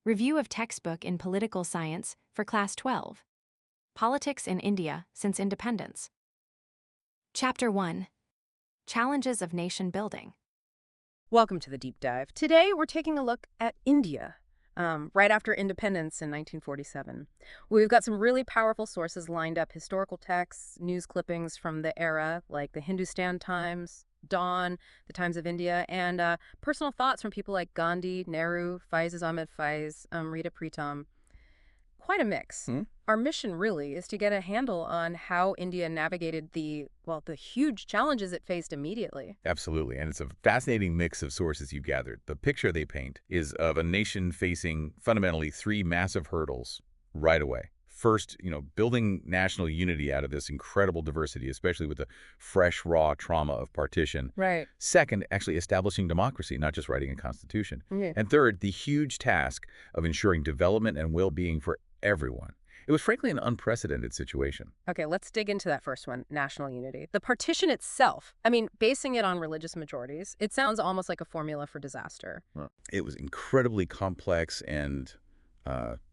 Review of textbook in political science for Class 12. Politics in India since independence. Chapter 1. Challenges of Nation Building. Welcome to the deep dive. Today, we're taking a look at India, right after independence in 1947. We've got some really powerful sources lined up, historical texts, news clippings from the era, like the Hindustan Times, Dawn, the Times of India, and personal thoughts from people like Gandhi, Nehru, Faiz Ahmed Faiz, Rita Pritam. Quite a mix. Our mission really is to get a handle on how India navigated the huge challenges it faced immediately. Absolutely, and it's a fascinating mix of sources you've gathered. The picture they paint is of a nation facing fundamentally three massive hurdles right away. First, building national unity out of this incredible diversity, especially with the fresh, raw trauma of partition. Right. Second, actually establishing democracy, not just writing a constitution. Yeah. And third, the huge task of ensuring development and well-being for everyone. It was frankly an unprecedented situation. Okay, let's dig into that first one, national unity. The partition itself, basing it on religious majorities, it sounds almost like a formula for disaster. It was incredibly complex and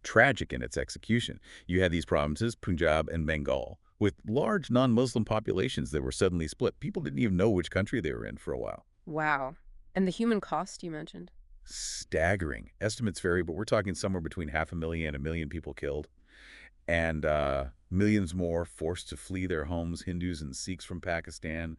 tragic in its execution. You had these provinces, Punjab and Bengal, with large non-Muslim populations that were suddenly split. People didn't even know which country they were in for a while. Wow. And the human cost you mentioned? Staggering. Estimates vary, but we're talking somewhere between 500,000 and 1 million people killed, and millions more forced to flee their homes, Hindus and Sikhs from Pakistan,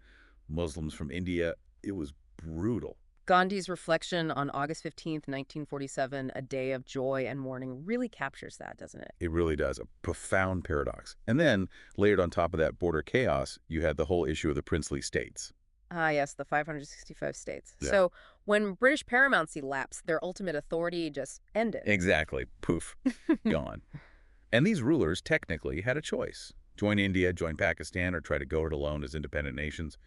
Muslims from India. It was brutal. Gandhi's reflection on August 15th, 1947, a day of joy and mourning, really captures that, doesn't it? It really does. A profound paradox. And then, layered on top of that border chaos, you had the whole issue of the princely states. Ah, yes, the 565 states. Yeah. So when British paramountcy lapsed, their ultimate authority just ended. Exactly. Poof. Gone. And these rulers technically had a choice. Join India, join Pakistan, or try to go it alone as independent nations.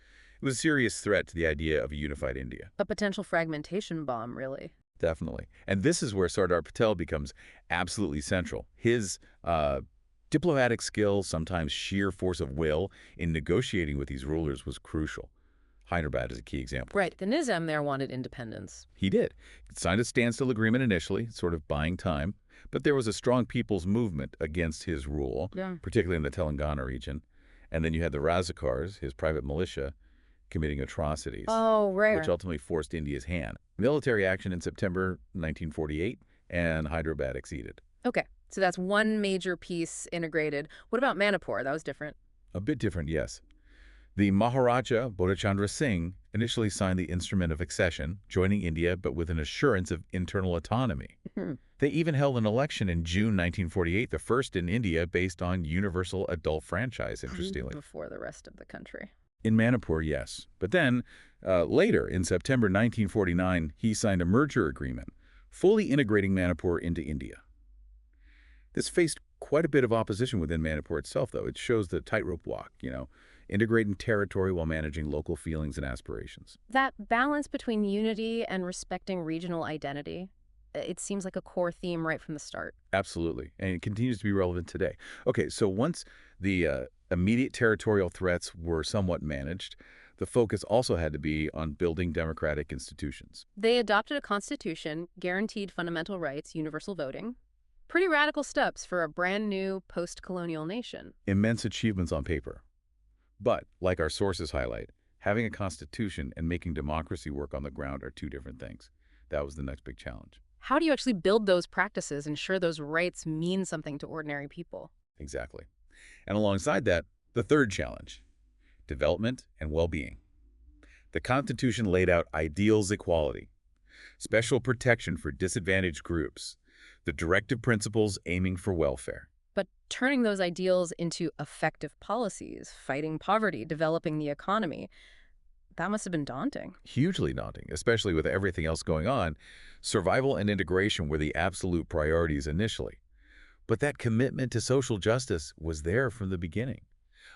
It was a serious threat to the idea of a unified India. A potential fragmentation bomb, really. Definitely. And this is where Sardar Patel becomes absolutely central. His diplomatic skill, sometimes sheer force of will, in negotiating with these rulers was crucial. Hyderabad is a key example. Right. The Nizam there wanted independence. He did. He signed a standstill agreement initially, sort of buying time, but there was a strong people's movement against his rule, particularly in the Telangana region. And then you had the Razakars, his private militia, committing atrocities, Oh, right. which ultimately forced India's hand. Military action in September 1948, and Hyderabad acceded. Okay, so that's one major piece integrated. What about Manipur? That was different. A bit different, yes. The Maharaja Bodhchandra Singh initially signed the instrument of accession, joining India, but with an assurance of internal autonomy. They even held an election in June 1948, the first in India based on universal adult franchise, interestingly. Before the rest of the country. In Manipur, yes. But then, later, in September 1949, he signed a merger agreement, fully integrating Manipur into India. This faced quite a bit of opposition within Manipur itself, though. It shows the tightrope walk, integrating territory while managing local feelings and aspirations. That balance between unity and respecting regional identity, it seems like a core theme right from the start. Absolutely, and it continues to be relevant today. Okay, so once the immediate territorial threats were somewhat managed, the focus also had to be on building democratic institutions. They adopted a constitution, guaranteed fundamental rights, universal voting. Pretty radical steps for a brand new post-colonial nation. Immense achievements on paper. But, like our sources highlight, having a constitution and making democracy work on the ground are two different things. That was the next big challenge. How do you actually build those practices, ensure those rights mean something to ordinary people? Exactly. And alongside that, the third challenge, development and well-being. The Constitution laid out ideals equality, special protection for disadvantaged groups, the directive principles aiming for welfare. But turning those ideals into effective policies, fighting poverty, developing the economy, that must have been daunting. Hugely daunting, especially with everything else going on. Survival and integration were the absolute priorities initially. But that commitment to social justice was there from the beginning.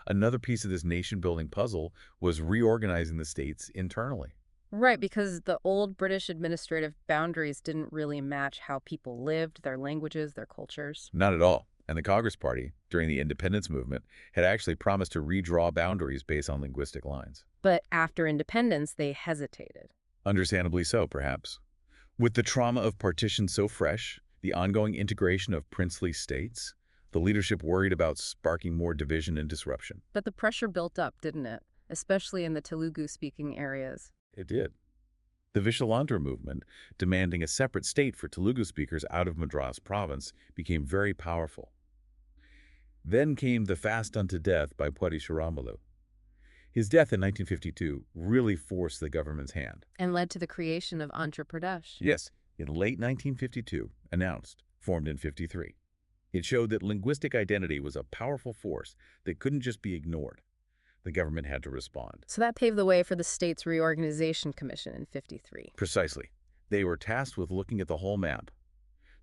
Another piece of this nation-building puzzle was reorganizing the states internally. Right, because the old British administrative boundaries didn't really match how people lived, their languages, their cultures. Not at all. And the Congress Party, during the independence movement, had actually promised to redraw boundaries based on linguistic lines. But after independence, they hesitated. Understandably so, perhaps. With the trauma of partition so fresh, the ongoing integration of princely states, the leadership worried about sparking more division and disruption. But the pressure built up, didn't it? Especially in the Telugu-speaking areas. It did. The Vishalandra movement, demanding a separate state for Telugu speakers out of Madras province, became very powerful. Then came the fast unto death by Pwadi Shiramalu. His death in 1952 really forced the government's hand. And led to the creation of Andhra Pradesh. Yes, in late 1952, announced, formed in 53. It showed that linguistic identity was a powerful force that couldn't just be ignored. The government had to respond. So that paved the way for the State's Reorganization Commission in 53. Precisely. They were tasked with looking at the whole map.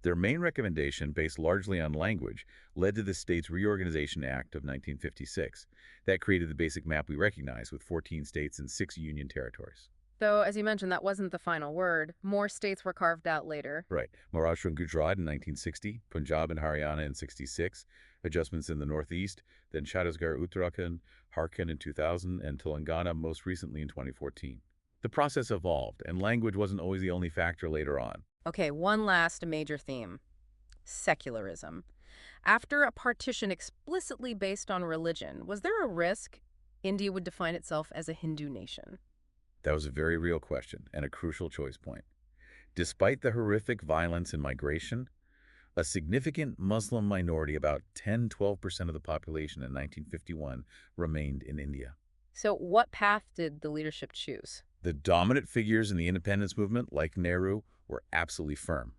Their main recommendation, based largely on language, led to the States Reorganization Act of 1956. That created the basic map we recognize with 14 states and 6 union territories. Though, as you mentioned, that wasn't the final word. More states were carved out later. Right. Maharashtra and Gujarat in 1960, Punjab and Haryana in 66, adjustments in the Northeast, then Chhattisgarh, Uttarakhand, Jharkhand in 2000, and Telangana most recently in 2014. The process evolved, and language wasn't always the only factor later on. Okay, one last major theme. Secularism. After a partition explicitly based on religion, was there a risk India would define itself as a Hindu nation? That was a very real question and a crucial choice point. Despite the horrific violence and migration, a significant Muslim minority, about 10–12% of the population in 1951, remained in India. So what path did the leadership choose? The dominant figures in the independence movement, like Nehru, were absolutely firm.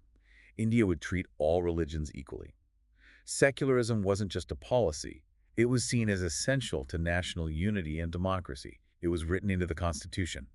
India would treat all religions equally. Secularism wasn't just a policy. It was seen as essential to national unity and democracy. It was written into the Constitution.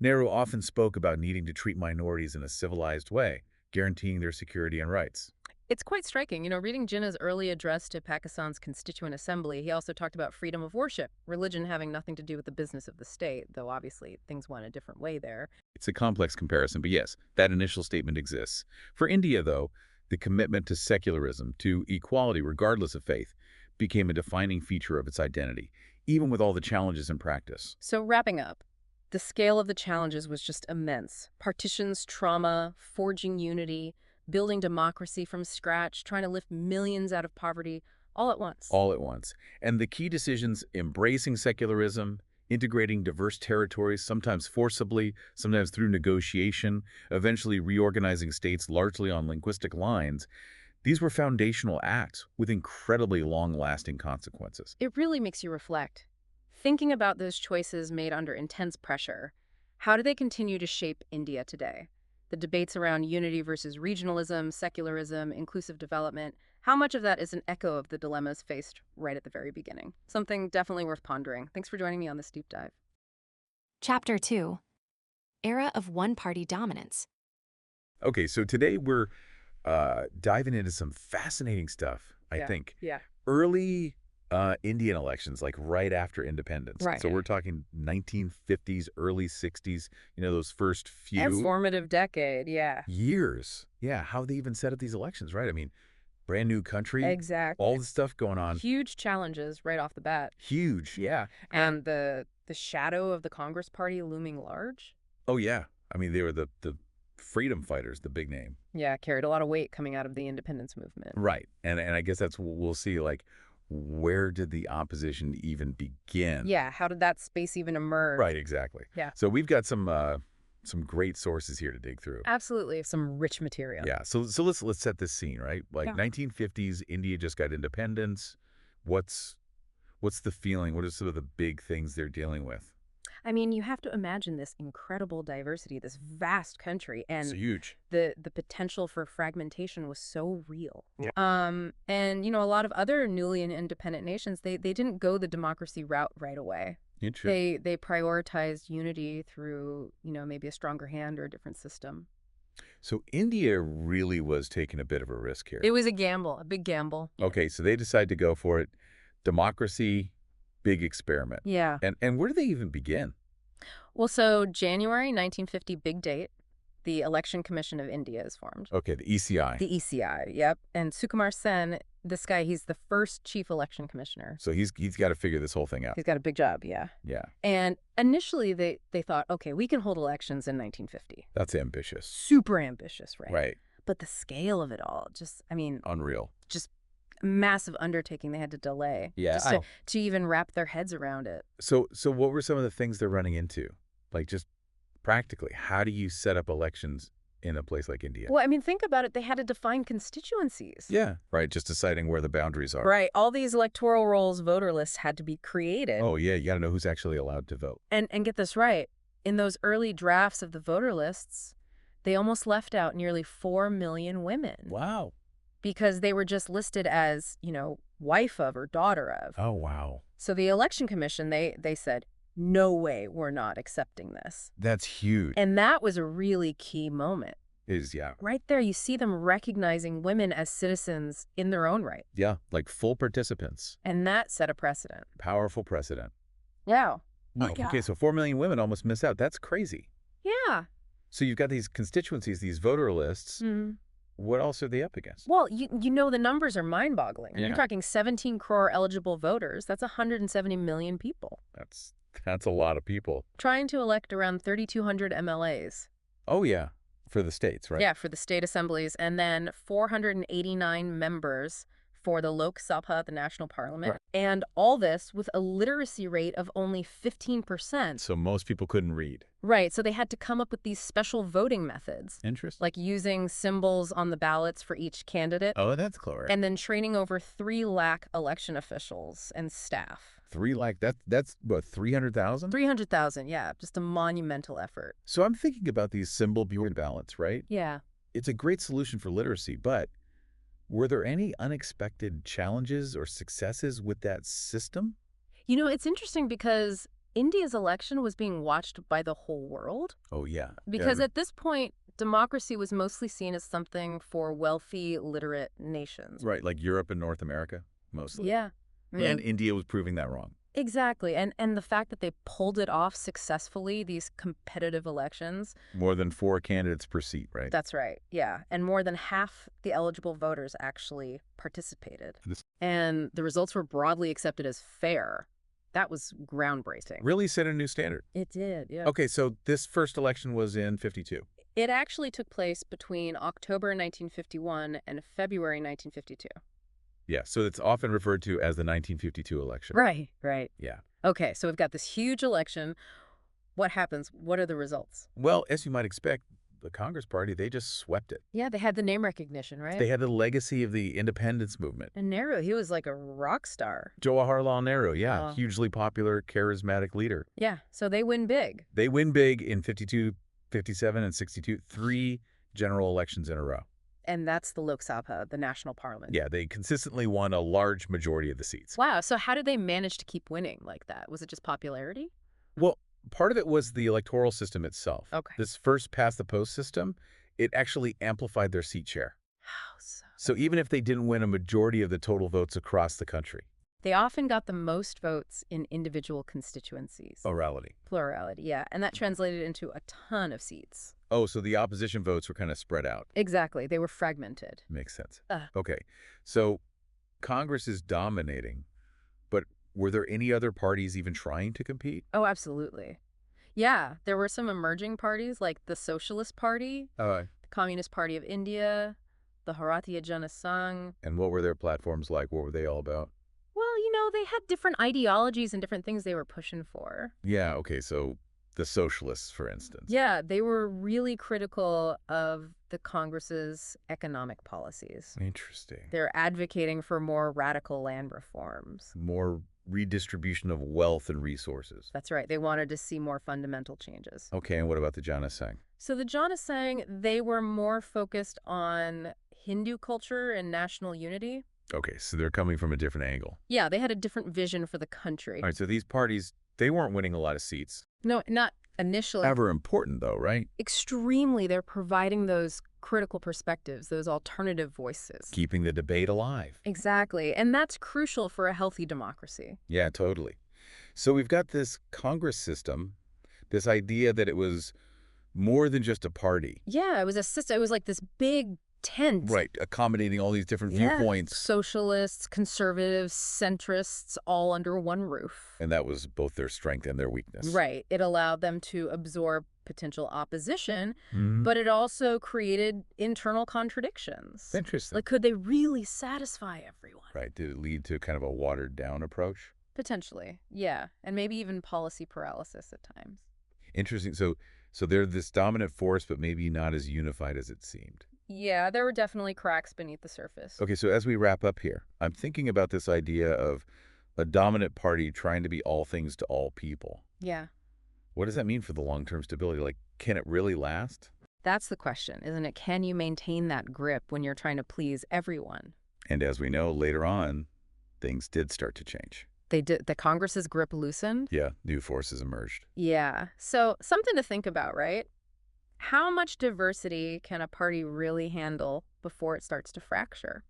Nehru often spoke about needing to treat minorities in a civilized way, guaranteeing their security and rights. It's quite striking. Reading Jinnah's early address to Pakistan's Constituent Assembly, he also talked about freedom of worship, religion having nothing to do with the business of the state, though obviously things went a different way there. It's a complex comparison, but yes, that initial statement exists. For India, though, the commitment to secularism, to equality regardless of faith, became a defining feature of its identity, even with all the challenges in practice. So wrapping up, the scale of the challenges was just immense. Partitions, trauma, forging unity, building democracy from scratch, trying to lift millions out of poverty, all at once. All at once. And the key decisions, embracing secularism, integrating diverse territories, sometimes forcibly, sometimes through negotiation, eventually reorganizing states largely on linguistic lines, these were foundational acts with incredibly long-lasting consequences. It really makes you reflect. Thinking about those choices made under intense pressure, how do they continue to shape India today? The debates around unity versus regionalism, secularism, inclusive development, how much of that is an echo of the dilemmas faced right at the very beginning? Something definitely worth pondering. Thanks for joining me on this deep dive. Chapter 2. Era of One-Party Dominance. Okay, so today we're diving into some fascinating stuff, I think. Yeah. Early Indian elections, like right after independence. Right. So we're talking 1950s, early 60s, those first few And formative decade, yeah. years. Yeah, how they even set up these elections, right? I mean, brand new country. Exactly. All this stuff going on. Huge challenges right off the bat. Huge, yeah. And the shadow of the Congress Party looming large. Oh, yeah. I mean, they were the freedom fighters, the big name. Yeah, carried a lot of weight coming out of the independence movement. Right. And I guess that's what we'll see, like, where did the opposition even begin? Yeah, how did that space even emerge? Right, exactly. Yeah. So we've got some great sources here to dig through. Absolutely, some rich material. Yeah. So let's set this scene, right? Like Yeah. 1950s, India just got independence. What's the feeling? What are some of the big things they're dealing with? I mean, you have to imagine this incredible diversity, this vast country, It's and huge. the potential for fragmentation was so real. Yeah. And a lot of other newly and independent nations, they didn't go the democracy route right away. Interesting. They prioritized unity through, maybe a stronger hand or a different system. So India really was taking a bit of a risk here. It was a gamble, a big gamble. Okay, so they decide to go for it. Democracy, big experiment. Yeah. And where do they even begin? Well, so January 1950, big date, the Election Commission of India is formed. Okay, the ECI. The ECI, yep. And Sukumar Sen, this guy, he's the first chief election commissioner. So he's got to figure this whole thing out. He's got a big job, yeah. Yeah, And initially they thought, okay, we can hold elections in 1950. that's ambitious. Super ambitious, right? Right. But the scale of it all, Unreal. just a massive undertaking they had to delay. Yeah, Just to even wrap their heads around it. So what were some of the things they're running into? Like, just practically, how do you set up elections in a place like India? Well, think about it. They had to define constituencies. Yeah, right, just deciding where the boundaries are. Right. All these electoral rolls, voter lists had to be created. Oh, yeah, you got to know who's actually allowed to vote. And get this right. In those early drafts of the voter lists, they almost left out nearly 4 million women. Wow. Because they were just listed as, wife of or daughter of. Oh, wow. So the Election Commission, they said, no way, we're not accepting this. That's huge. And that was a really key moment. Yeah. Right there, you see them recognizing women as citizens in their own right. Yeah, like full participants. And that set a precedent. Powerful precedent. Yeah. Oh, okay, so 4 million women almost miss out. That's crazy. Yeah. So you've got these constituencies, these voter lists. Mm-hmm. What else are they up against? Well, the numbers are mind-boggling. Yeah. You're talking 17 crore eligible voters. That's 170 million people. That's a lot of people. Trying to elect around 3,200 MLAs. Oh, yeah, for the states, right? Yeah, for the state assemblies. And then 489 members for the Lok Sabha, the national parliament. Right. And all this with a literacy rate of only 15%. So most people couldn't read. Right, so they had to come up with these special voting methods. Interesting. Like using symbols on the ballots for each candidate. Oh, that's clever. And then training over 3 lakh election officials and staff. 3 lakh, that's what, 300,000? 300,000, yeah, just a monumental effort. So I'm thinking about these symbol-bureau ballots, right? Yeah. It's a great solution for literacy, but were there any unexpected challenges or successes with that system? It's interesting because India's election was being watched by the whole world. Oh, yeah. Because at this point, democracy was mostly seen as something for wealthy, literate nations. Right, like Europe and North America, mostly. Yeah. And India was proving that wrong. Exactly. And the fact that they pulled it off successfully, these competitive elections. More than 4 candidates per seat, right? That's right. Yeah. And more than half the eligible voters actually participated. And the results were broadly accepted as fair. That was groundbreaking. Really set a new standard. It did, yeah. Okay, so this first election was in 52. It actually took place between October 1951 and February 1952. Yeah, so it's often referred to as the 1952 election. Right, right. Yeah. Okay, so we've got this huge election. What happens? What are the results? Well, as you might expect, the Congress Party, they just swept it. Yeah, they had the name recognition, right? They had the legacy of the independence movement. And Nehru, he was like a rock star. Jawaharlal Nehru, yeah, Oh. hugely popular, charismatic leader. Yeah, so they win big. They win big in 52, 57, and 62, 3 general elections in a row. And that's the Lok Sabha, the national parliament. Yeah, they consistently won a large majority of the seats. Wow, so how did they manage to keep winning like that? Was it just popularity? Well, part of it was the electoral system itself. Okay. This first past-the-post system, it actually amplified their seat share. How so? So even if they didn't win a majority of the total votes across the country. They often got the most votes in individual constituencies. Plurality. Plurality, yeah. And that translated into a ton of seats. Oh, so the opposition votes were kind of spread out. Exactly. They were fragmented. Makes sense. Uh. Okay, so Congress is dominating, but were there any other parties even trying to compete? Oh, absolutely. Yeah, there were some emerging parties like the Socialist Party, the Communist Party of India, the Bharatiya Jana Sangh. And what were their platforms like? What were they all about? Well, they had different ideologies and different things they were pushing for. Yeah, okay, so the socialists, for instance. Yeah, they were really critical of the Congress's economic policies. Interesting. They're advocating for more radical land reforms. More redistribution of wealth and resources. That's right. They wanted to see more fundamental changes. Okay, and what about the Jana Sangh? So the Jana Sangh, they were more focused on Hindu culture and national unity. Okay, so they're coming from a different angle. Yeah, they had a different vision for the country. All right, so these parties, they weren't winning a lot of seats. No, not initially. Ever important, though, right? Extremely, they're providing those critical perspectives, those alternative voices. Keeping the debate alive. Exactly, and that's crucial for a healthy democracy. Yeah, totally. So we've got this Congress system, this idea that it was more than just a party. Yeah, it was a system. It was like this big tent. Right, accommodating all these different viewpoints. Socialists, conservatives, centrists, all under one roof. And that was both their strength and their weakness. Right. It allowed them to absorb potential opposition, Mhm. but it also created internal contradictions. Interesting. Like, could they really satisfy everyone? Right, did it lead to kind of a watered-down approach? Potentially, yeah. And maybe even policy paralysis at times. Interesting. So they're this dominant force, but maybe not as unified as it seemed. Yeah, there were definitely cracks beneath the surface. Okay, so as we wrap up here, I'm thinking about this idea of a dominant party trying to be all things to all people. Yeah. What does that mean for the long-term stability? Like, can it really last? That's the question, isn't it? Can you maintain that grip when you're trying to please everyone? And as we know, later on, things did start to change. They did. The Congress's grip loosened? Yeah, new forces emerged. Yeah. So something to think about, right? How much diversity can a party really handle before it starts to fracture?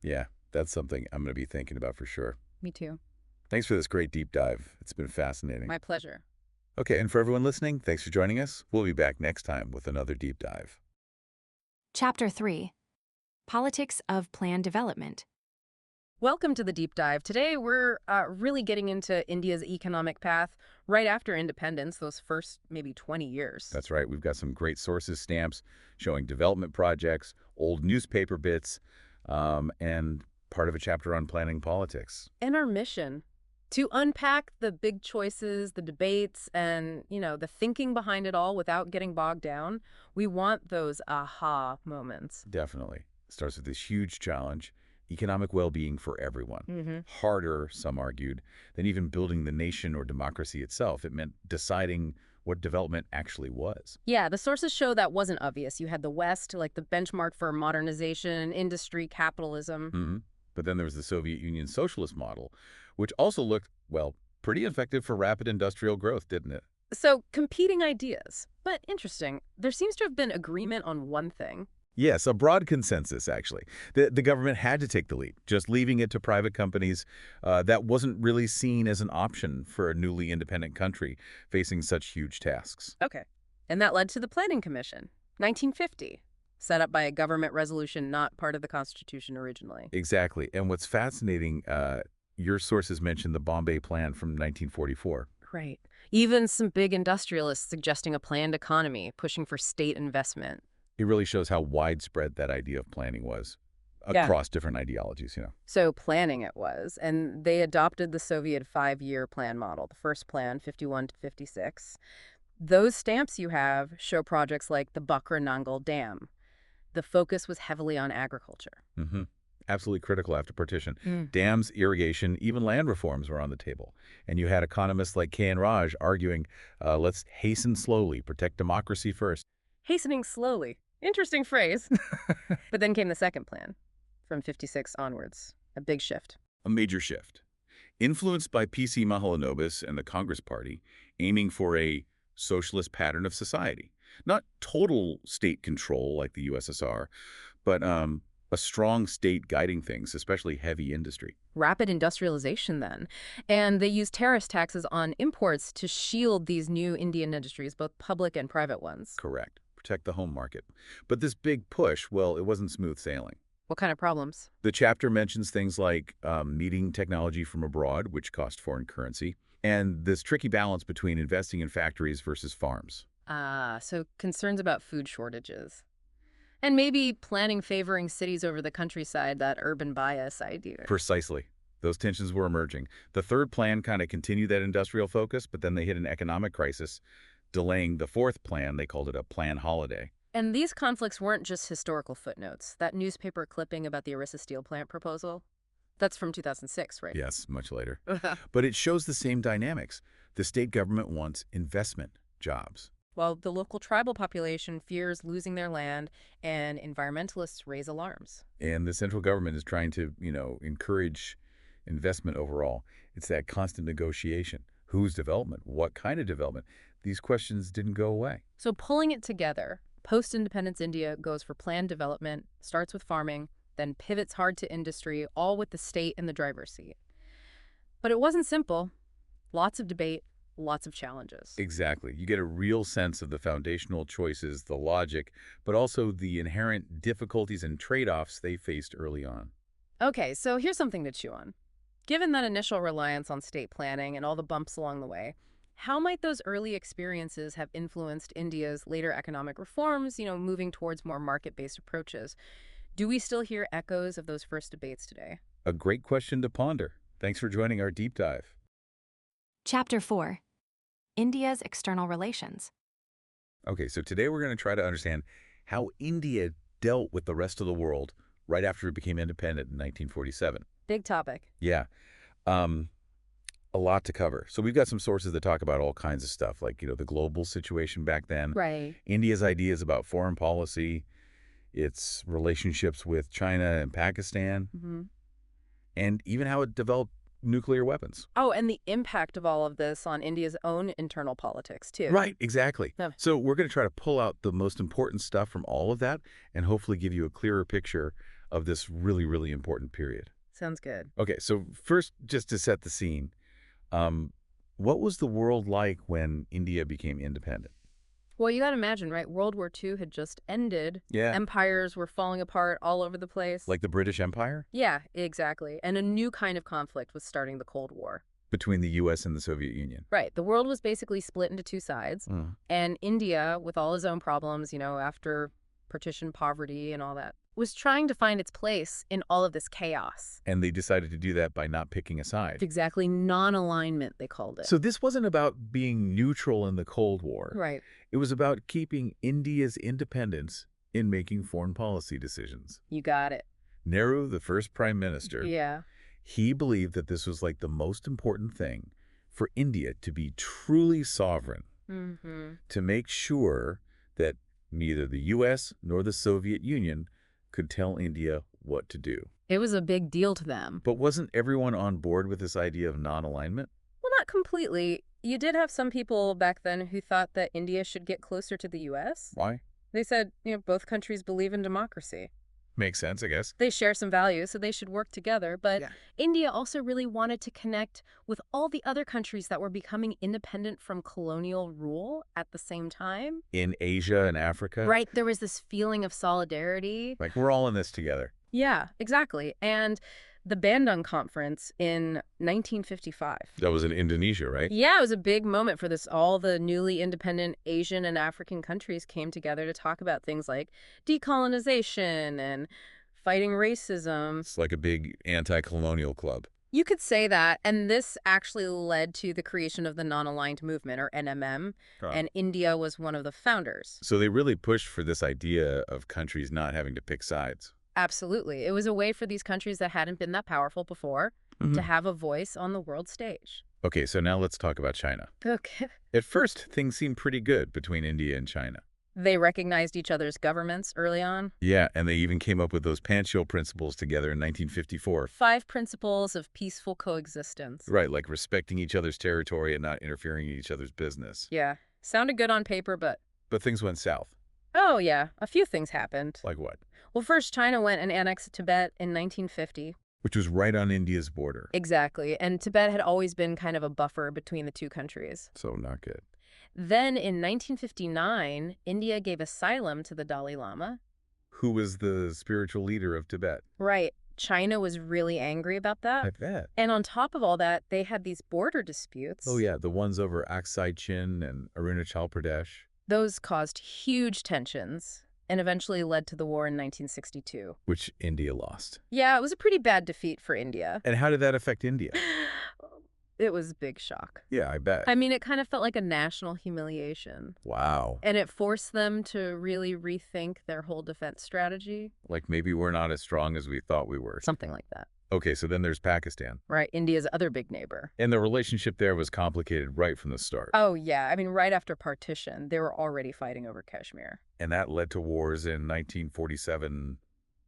Yeah, that's something I'm going to be thinking about for sure. Me too. Thanks for this great deep dive. It's been fascinating. My pleasure. Okay, and for everyone listening, thanks for joining us. We'll be back next time with another deep dive. Chapter 3. Politics of Planned Development. Welcome to the deep dive. Today we're really getting into India's economic path right after independence, those first maybe 20 years. That's right. We've got some great sources stamps showing development projects, old newspaper bits, and part of a chapter on planning politics. And our mission, to unpack the big choices, the debates, and, the thinking behind it all without getting bogged down. We want those aha moments. Definitely. It starts with this huge challenge. Economic well-being for everyone. Harder, some argued, than even building the nation or democracy itself. It meant deciding what development actually was. Yeah, the sources show that wasn't obvious. You had the West, like the benchmark for modernization, industry, capitalism. But then there was the Soviet Union socialist model, which also looked, well, pretty effective for rapid industrial growth, didn't it? So, competing ideas. But interesting, there seems to have been agreement on one thing. Yes, a broad consensus, actually. The government had to take the lead. Just leaving it to private companies, that wasn't really seen as an option for a newly independent country facing such huge tasks. Okay. And that led to the Planning Commission, 1950, set up by a government resolution not part of the Constitution originally. Exactly. And what's fascinating, your sources mentioned the Bombay Plan from 1944. Right. Even some big industrialists suggesting a planned economy, pushing for state investment. It really shows how widespread that idea of planning was across different ideologies, So planning it was, and they adopted the Soviet 5-year plan model, the first plan, 51 to 56. Those stamps you have show projects like the Bakra Nangal Dam. The focus was heavily on agriculture. Absolutely critical after partition. Dams, irrigation, even land reforms were on the table. And you had economists like K.N. Raj arguing, let's hasten slowly, protect democracy first. Hastening slowly. Interesting phrase. But then came the second plan, from 56 onwards. A big shift. A major shift. Influenced by P.C. Mahalanobis and the Congress Party, aiming for a socialist pattern of society. Not total state control like the USSR, but a strong state guiding things, especially heavy industry. Rapid industrialization then. And they used tariff taxes on imports to shield these new Indian industries, both public and private ones. Correct. Protect the home market. But this big push, well, it wasn't smooth sailing. What kind of problems? The chapter mentions things like needing technology from abroad, which cost foreign currency, and this tricky balance between investing in factories versus farms. So concerns about food shortages. And maybe planning favoring cities over the countryside, that urban bias idea. Precisely. Those tensions were emerging. The third plan kind of continued that industrial focus, but then they hit an economic crisis, delaying the fourth plan. They called it a plan holiday. And these conflicts weren't just historical footnotes. That newspaper clipping about the Orissa steel plant proposal, that's from 2006, right? Yes, much later. But it shows the same dynamics. The state government wants investment, jobs. While the local tribal population fears losing their land, and environmentalists raise alarms. And the central government is trying to, encourage investment overall. It's that constant negotiation. Whose development? What kind of development? These questions didn't go away. So pulling it together, post-independence India goes for planned development, starts with farming, then pivots hard to industry, all with the state in the driver's seat. But it wasn't simple. Lots of debate, lots of challenges. Exactly. You get a real sense of the foundational choices, the logic, but also the inherent difficulties and trade-offs they faced early on. Okay, so here's something to chew on. Given that initial reliance on state planning and all the bumps along the way, how might those early experiences have influenced India's later economic reforms, moving towards more market-based approaches? Do we still hear echoes of those first debates today? A great question to ponder. Thanks for joining our deep dive. Chapter 4. India's External Relations. Okay, so today we're going to try to understand how India dealt with the rest of the world right after it became independent in 1947. Big topic. Yeah. A lot to cover. So we've got some sources that talk about all kinds of stuff, like, the global situation back then, Right. India's ideas about foreign policy, its relationships with China and Pakistan, and even how it developed nuclear weapons. Oh, and the impact of all of this on India's own internal politics, too. Right, exactly. Yeah. So we're going to try to pull out the most important stuff from all of that and hopefully give you a clearer picture of this really, really important period. Sounds good. Okay, so first, just to set the scene, what was the world like when India became independent? Well, you got to imagine, right? World War II had just ended. Yeah. Empires were falling apart all over the place. Like the British Empire? Yeah, exactly. And a new kind of conflict was starting, the Cold War. Between the U.S. and the Soviet Union. Right. The world was basically split into two sides. And India, with all its own problems, after partition, poverty, and all that, was trying to find its place in all of this chaos. And they decided to do that by not picking a side. Exactly. Non-alignment, they called it. So this wasn't about being neutral in the Cold War. Right. It was about keeping India's independence in making foreign policy decisions. You got it. Nehru, the first prime minister, Yeah. he believed that this was like the most important thing for India to be truly sovereign, to make sure that neither the U.S. nor the Soviet Union could tell India what to do. It was a big deal to them. But wasn't everyone on board with this idea of non-alignment? Well, not completely. You did have some people back then who thought that India should get closer to the U.S. Why? They said, both countries believe in democracy. Makes sense, I guess. They share some values, so they should work together. But Yeah. India also really wanted to connect with all the other countries that were becoming independent from colonial rule at the same time. In Asia and Africa? Right. There was this feeling of solidarity. Like, we're all in this together. Yeah, exactly. And the Bandung Conference in 1955. That was in Indonesia, right? Yeah, it was a big moment for this. All the newly independent Asian and African countries came together to talk about things like decolonization and fighting racism. It's like a big anti-colonial club. You could say that, and this actually led to the creation of the Non-Aligned Movement, or NMM, and India was one of the founders. So they really pushed for this idea of countries not having to pick sides. Absolutely. It was a way for these countries that hadn't been that powerful before to have a voice on the world stage. Okay, so now let's talk about China. Okay. At first, things seemed pretty good between India and China. They recognized each other's governments early on. Yeah, and they even came up with those Panchil principles together in 1954. 5 principles of peaceful coexistence. Right, like respecting each other's territory and not interfering in each other's business. Yeah. Sounded good on paper, but... But things went south. Oh, yeah. A few things happened. Like what? Well, first, China went and annexed Tibet in 1950. Which was right on India's border. Exactly. And Tibet had always been kind of a buffer between the two countries. So not good. Then in 1959, India gave asylum to the Dalai Lama. Who was the spiritual leader of Tibet? Right. China was really angry about that. I bet. And on top of all that, they had these border disputes. Oh, yeah, the ones over Aksai Chin and Arunachal Pradesh. Those caused huge tensions and eventually led to the war in 1962. Which India lost. Yeah, it was a pretty bad defeat for India. And how did that affect India? It was a big shock. Yeah, I bet. I mean, it kind of felt like a national humiliation. Wow. And it forced them to really rethink their whole defense strategy. Like maybe we're not as strong as we thought we were. Something like that. Okay, so then there's Pakistan. Right, India's other big neighbor. And the relationship there was complicated right from the start. Oh, yeah. I mean, right after partition, they were already fighting over Kashmir. And that led to wars in 1947,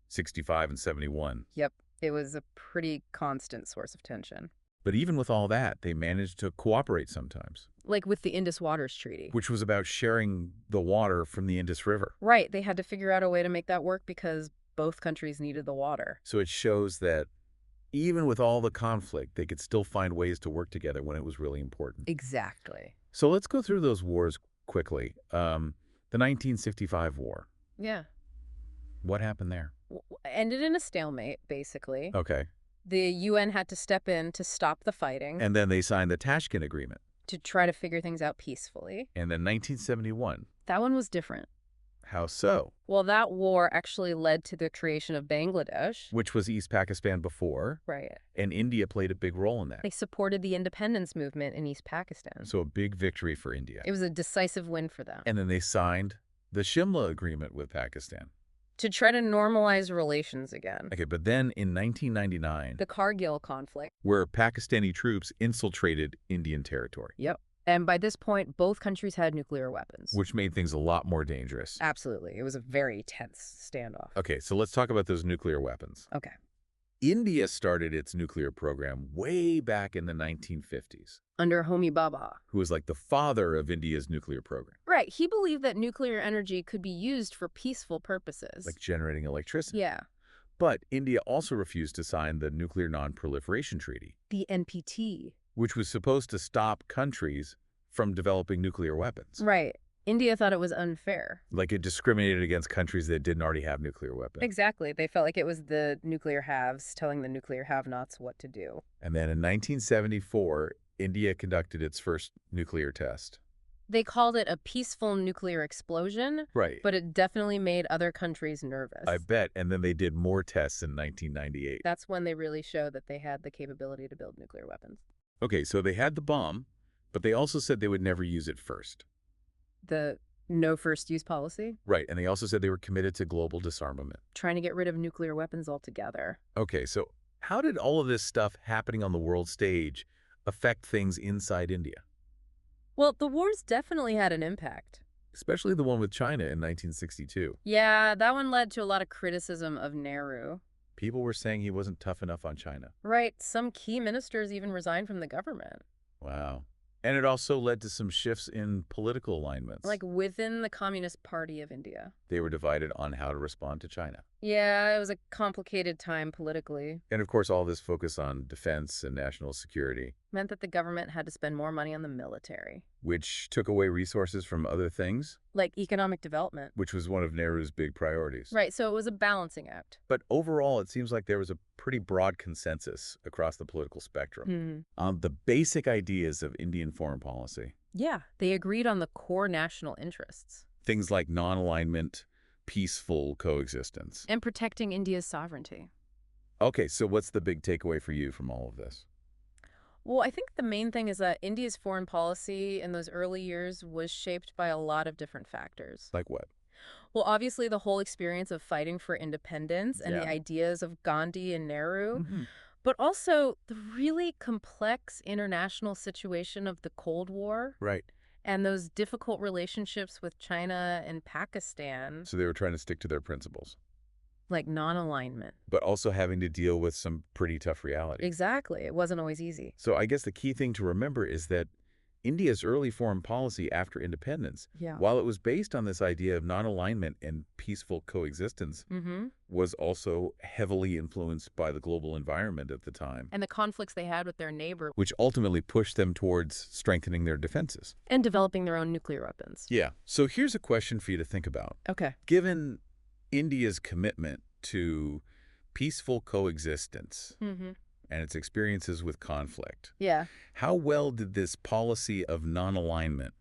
65, and 71. Yep. It was a pretty constant source of tension. But even with all that, they managed to cooperate sometimes. Like with the Indus Waters Treaty. Which was about sharing the water from the Indus River. Right. They had to figure out a way to make that work because both countries needed the water. So it shows that even with all the conflict, they could still find ways to work together when it was really important. Exactly. So let's go through those wars quickly. The 1965 war. Yeah. What happened there? Ended in a stalemate, basically. Okay. The UN had to step in to stop the fighting, And then they signed the Tashkent Agreement. to try to figure things out peacefully. And then 1971. That one was different. How so? Well, that war actually led to the creation of Bangladesh. Which was East Pakistan before, Right. and India played a big role in that. They supported the independence movement in East Pakistan. So a big victory for India. It was a decisive win for them. And then they signed the Shimla Agreement with Pakistan. To try to normalize relations again. Okay, but then in 1999, The Kargil conflict. where Pakistani troops infiltrated Indian territory, Yep. And by this point, both countries had nuclear weapons. which made things a lot more dangerous. Absolutely. It was a very tense standoff. Okay, so let's talk about those nuclear weapons. Okay. India started its nuclear program way back in the 1950s, Under Homi Bhabha. who was like the father of India's nuclear program, Right. He believed that nuclear energy could be used for peaceful purposes. like generating electricity. Yeah. But India also refused to sign the Nuclear Non-Proliferation Treaty, The NPT. which was supposed to stop countries from developing nuclear weapons. Right. India thought it was unfair. Like it discriminated against countries that didn't already have nuclear weapons. Exactly. They felt like it was the nuclear haves telling the nuclear have-nots what to do. And then in 1974, India conducted its first nuclear test. They called it a peaceful nuclear explosion, Right. but it definitely made other countries nervous. I bet. And then they did more tests in 1998. That's when they really showed that they had the capability to build nuclear weapons. Okay, so they had the bomb, but they also said they would never use it first. The no first use policy, Right, and they also said they were committed to global disarmament. trying to get rid of nuclear weapons altogether. Okay, so how did all of this stuff happening on the world stage affect things inside India? Well, the wars definitely had an impact. Especially the one with China in 1962. Yeah, that one led to a lot of criticism of Nehru. People were saying he wasn't tough enough on China. Right, some key ministers even resigned from the government. Wow. And it also led to some shifts in political alignments. Like within the Communist Party of India. They were divided on how to respond to China. Yeah, it was a complicated time politically. And of course, all this focus on defense and national security, Meant that the government had to spend more money on the military. which took away resources from other things, Like economic development. which was one of Nehru's big priorities. Right, so it was a balancing act. But overall, it seems like there was a pretty broad consensus across the political spectrum on the basic ideas of Indian foreign policy. Yeah, they agreed on the core national interests. Things like non-alignment, peaceful coexistence. And protecting India's sovereignty. Okay, so what's the big takeaway for you from all of this? Well, I think the main thing is that India's foreign policy in those early years was shaped by a lot of different factors. Like what? Well, obviously, the whole experience of fighting for independence and the Yeah. ideas of Gandhi and Nehru, but also the really complex international situation of the Cold War Right. and those difficult relationships with China and Pakistan, So they were trying to stick to their principles, like non-alignment. but also having to deal with some pretty tough reality. Exactly. It wasn't always easy. So I guess the key thing to remember is that India's early foreign policy after independence, Yeah. while it was based on this idea of non-alignment and peaceful coexistence, was also heavily influenced by the global environment at the time, And the conflicts they had with their neighbor which ultimately pushed them towards strengthening their defenses. and developing their own nuclear weapons. Yeah. So here's a question for you to think about. Okay. Given India's commitment to peaceful coexistence and its experiences with conflict, Yeah. how well did this policy of non-alignment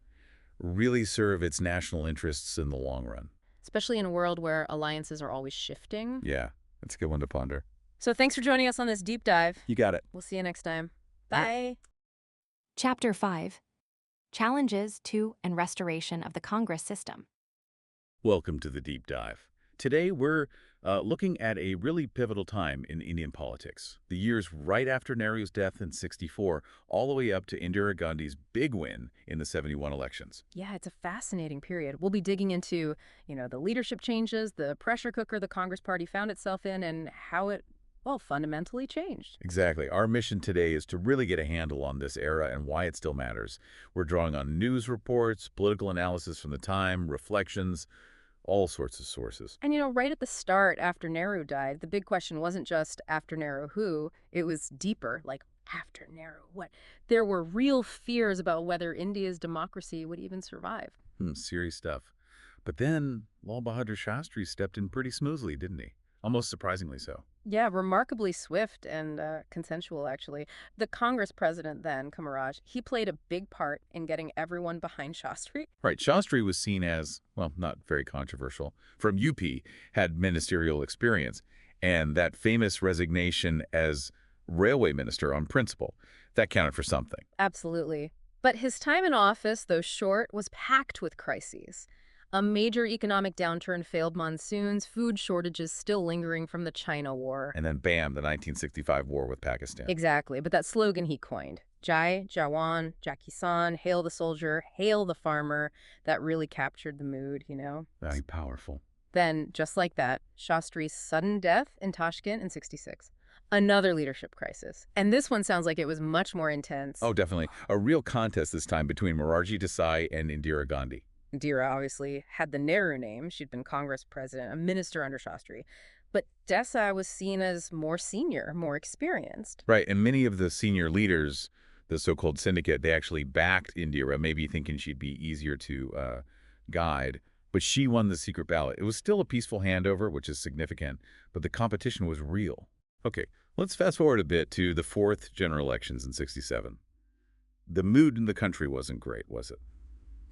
really serve its national interests in the long run? Especially in a world where alliances are always shifting. Yeah, that's a good one to ponder. So thanks for joining us on this deep dive. You got it. We'll see you next time. All Bye. Chapter 5. Challenges to and restoration of the Congress system. Welcome to the Deep Dive. Today we're looking at a really pivotal time in Indian politics. The years right after Nehru's death in '64, all the way up to Indira Gandhi's big win in the '71 elections. Yeah, it's a fascinating period. We'll be digging into, the leadership changes, the pressure cooker the Congress Party found itself in, and how it, fundamentally changed. Exactly. Our mission today is to really get a handle on this era and why it still matters. We're drawing on news reports, political analysis from the time, reflections, all sorts of sources. And right at the start, after Nehru died, the big question wasn't just after Nehru who, it was deeper, like after Nehru what? There were real fears about whether India's democracy would even survive. Serious stuff. But then Lal Bahadur Shastri stepped in pretty smoothly, didn't he? Almost surprisingly so. Yeah, remarkably swift and consensual, actually. The Congress president then, Kamaraj, he played a big part in getting everyone behind Shastri. Right, Shastri was seen as, well, not very controversial, from UP, had ministerial experience, and that famous resignation as railway minister on principle, that counted for something. Absolutely. But his time in office, though short, was packed with crises. A major economic downturn, failed monsoons, food shortages still lingering from the China War. And then bam, the 1965 war with Pakistan. Exactly, but that slogan he coined, Jai Jawan, Jai Kisan, hail the soldier, hail the farmer, that really captured the mood. Very powerful. Then, just like that, Shastri's sudden death in Tashkent in '66. Another leadership crisis. And this one sounds like it was much more intense. Oh, definitely. A real contest this time between Morarji Desai and Indira Gandhi. Indira obviously had the Nehru name. She'd been Congress president, a minister under Shastri. But Desai was seen as more senior, more experienced. Right, and many of the senior leaders, the so-called syndicate, they actually backed Indira, maybe thinking she'd be easier to guide. But she won the secret ballot. It was still a peaceful handover, which is significant, but the competition was real. Okay, let's fast forward a bit to the fourth general elections in '67. The mood in the country wasn't great, was it?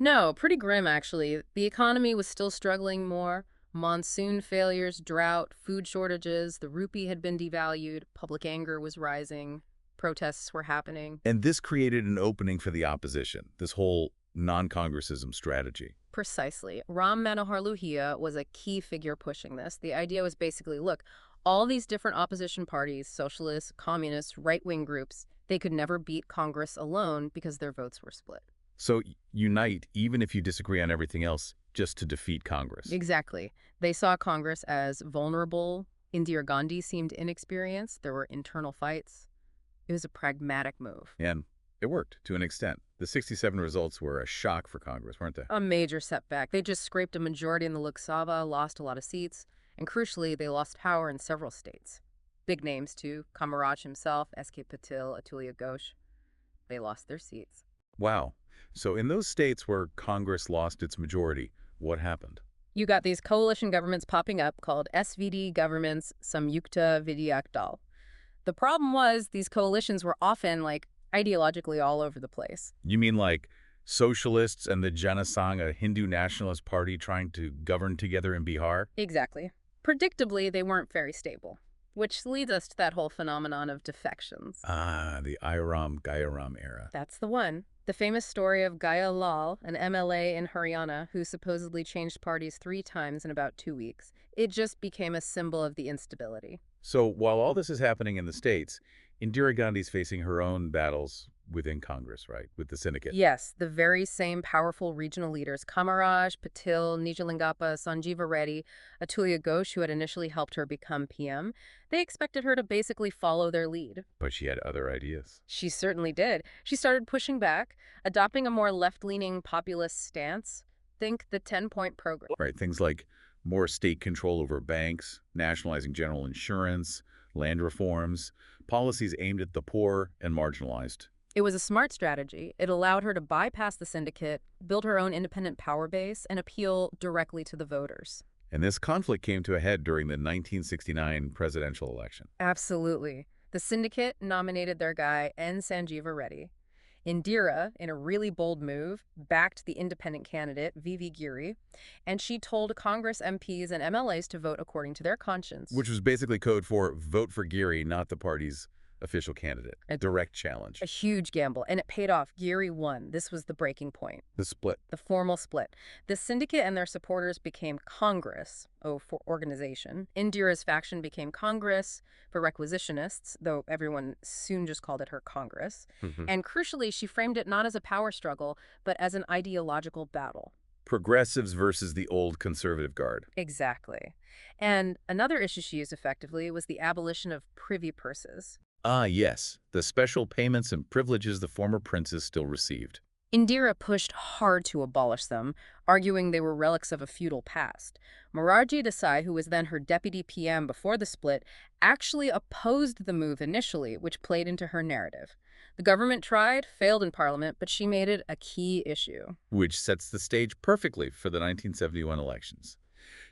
No, pretty grim, actually. The economy was still struggling more. Monsoon failures, drought, food shortages, the rupee had been devalued, public anger was rising, protests were happening. And this created an opening for the opposition, this whole non-congressism strategy. Precisely. Ram Manohar Lohia was a key figure pushing this. The idea was basically, look, all these different opposition parties, socialists, communists, right-wing groups, they could never beat Congress alone because their votes were split. So unite, even if you disagree on everything else, just to defeat Congress. Exactly. They saw Congress as vulnerable. Indira Gandhi seemed inexperienced. There were internal fights. It was a pragmatic move. And it worked to an extent. The '67 results were a shock for Congress, weren't they? A major setback. They just scraped a majority in the Lok Sabha, lost a lot of seats, and crucially, they lost power in several states. Big names, too. Kamaraj himself, S.K. Patil, Atulya Ghosh. They lost their seats. Wow. So in those states where Congress lost its majority, what happened? You got these coalition governments popping up called SVD governments, Samyukta Vidyak Dal. The problem was these coalitions were often, ideologically all over the place. You mean like socialists and the Jana Sangh, a Hindu nationalist party trying to govern together in Bihar? Exactly. Predictably, they weren't very stable, which leads us to that whole phenomenon of defections. Ah, the Airam-Gairam era. That's the one. The famous story of Gaya Lal, an MLA in Haryana who supposedly changed parties 3 times in about 2 weeks. It just became a symbol of the instability. So while all this is happening in the States, Indira Gandhi's facing her own battles within Congress, right, with the syndicate. Yes, the very same powerful regional leaders, Kamaraj, Patil, Nijalingappa, Sanjeeva Reddy, Atulya Ghosh, who had initially helped her become PM, they expected her to basically follow their lead. But she had other ideas. She certainly did. She started pushing back, adopting a more left-leaning populist stance. Think the 10-point program. Right, things like more state control over banks, nationalizing general insurance, land reforms, policies aimed at the poor and marginalized. It was a smart strategy. It allowed her to bypass the syndicate, build her own independent power base, and appeal directly to the voters. And this conflict came to a head during the 1969 presidential election. Absolutely. The syndicate nominated their guy, N. Sanjeeva Reddy. Indira, in a really bold move, backed the independent candidate, V.V. Giri, and she told Congress MPs and MLAs to vote according to their conscience. Which was basically code for vote for Giri, not the party's official candidate. A direct challenge. A huge gamble, and it paid off. Giri won. This was the breaking point. The split. The formal split. The syndicate and their supporters became Congress, for organization. Indira's faction became Congress for requisitionists, though everyone soon just called it her Congress. And crucially, she framed it not as a power struggle, but as an ideological battle. Progressives versus the old conservative guard. Exactly. And another issue she used effectively was the abolition of privy purses. Ah, yes, the special payments and privileges the former princes still received. Indira pushed hard to abolish them, arguing they were relics of a feudal past. Morarji Desai, who was then her deputy PM before the split, actually opposed the move initially, which played into her narrative. The government tried, failed in parliament, but she made it a key issue. Which sets the stage perfectly for the 1971 elections.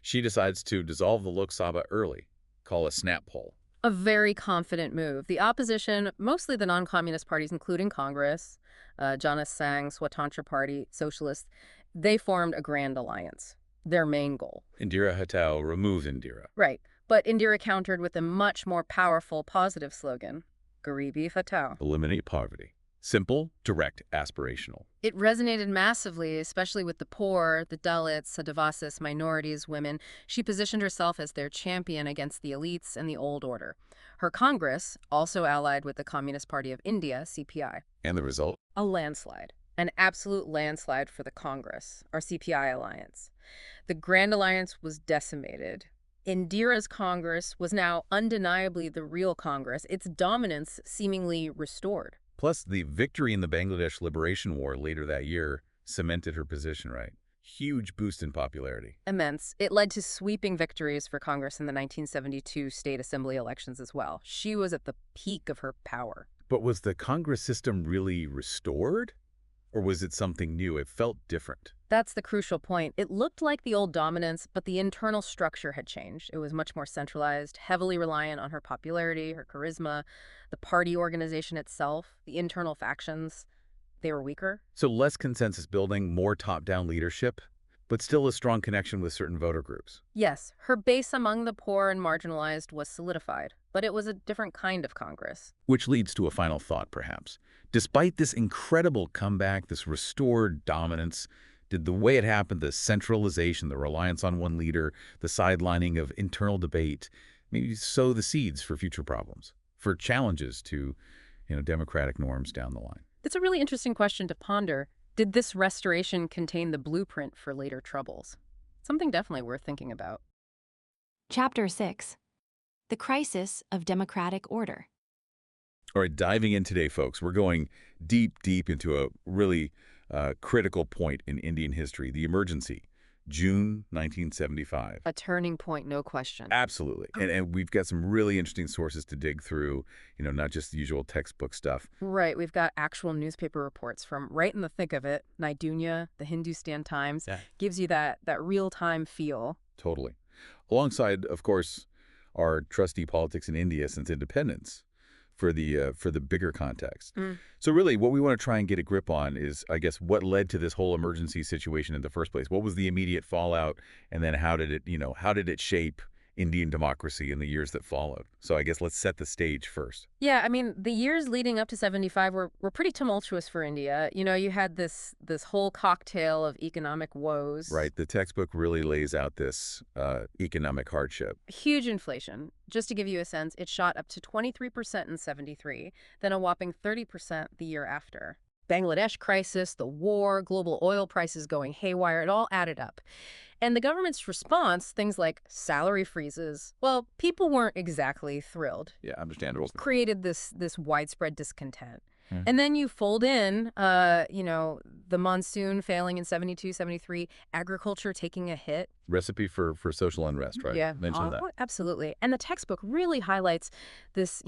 She decides to dissolve the Lok Sabha early, call a snap poll. A very confident move. The opposition, mostly the non-communist parties, including Congress, Jana Sang, Swatantra Party, Socialists, they formed a grand alliance. Their main goal. Indira Hatao removes Indira. Right. But Indira countered with a much more powerful, positive slogan, Garibi Hatao. Eliminate poverty. Simple, direct, aspirational. It resonated massively, especially with the poor, the Dalits, Adivasis, minorities, women. She positioned herself as their champion against the elites and the old order. Her Congress also allied with the Communist Party of India, CPI. And the result? A landslide. An absolute landslide for the Congress, our CPI alliance. The Grand Alliance was decimated. Indira's Congress was now undeniably the real Congress, its dominance seemingly restored. Plus, the victory in the Bangladesh Liberation War later that year cemented her position, right? Huge boost in popularity. Immense. It led to sweeping victories for Congress in the 1972 state assembly elections as well. She was at the peak of her power. But was the Congress system really restored? Or was it something new? It felt different. That's the crucial point. It looked like the old dominance, but the internal structure had changed. It was much more centralized, heavily reliant on her popularity, her charisma, the party organization itself, the internal factions. They were weaker. So less consensus building, more top-down leadership, but still a strong connection with certain voter groups. Yes, her base among the poor and marginalized was solidified, but it was a different kind of Congress. Which leads to a final thought, perhaps. Despite this incredible comeback, this restored dominance, did the way it happened, the centralization, the reliance on one leader, the sidelining of internal debate, maybe sow the seeds for future problems, for challenges to, democratic norms down the line? It's a really interesting question to ponder. Did this restoration contain the blueprint for later troubles? Something definitely worth thinking about. Chapter 6. The Crisis of Democratic Order. All right, diving in today, folks, we're going deep into a really critical point in Indian history, the emergency, June 1975. A turning point, no question. Absolutely. And we've got some really interesting sources to dig through, not just the usual textbook stuff. Right. We've got actual newspaper reports from right in the thick of it. Naidunya, the Hindustan Times, gives you that real-time feel. Totally. Alongside, of course, our trusty politics in India since independence. For the bigger context. So really, what we want to try and get a grip on is, I guess, what led to this whole emergency situation in the first place? What was the immediate fallout? And then how did it shape Indian democracy in the years that followed? So I guess let's set the stage first. Yeah, I mean, the years leading up to 75 were pretty tumultuous for India. You had this whole cocktail of economic woes. Right. The textbook really lays out this economic hardship. Huge inflation. Just to give you a sense, it shot up to 23% in 73, then a whopping 30% the year after. Bangladesh crisis, the war, global oil prices going haywire, it all added up. And the government's response, things like salary freezes, well, people weren't exactly thrilled. Yeah, understandable. Created this widespread discontent. And then you fold in, the monsoon failing in 72, 73, agriculture taking a hit. Recipe for social unrest, right? Yeah, Mentioned that. Absolutely. And the textbook really highlights this,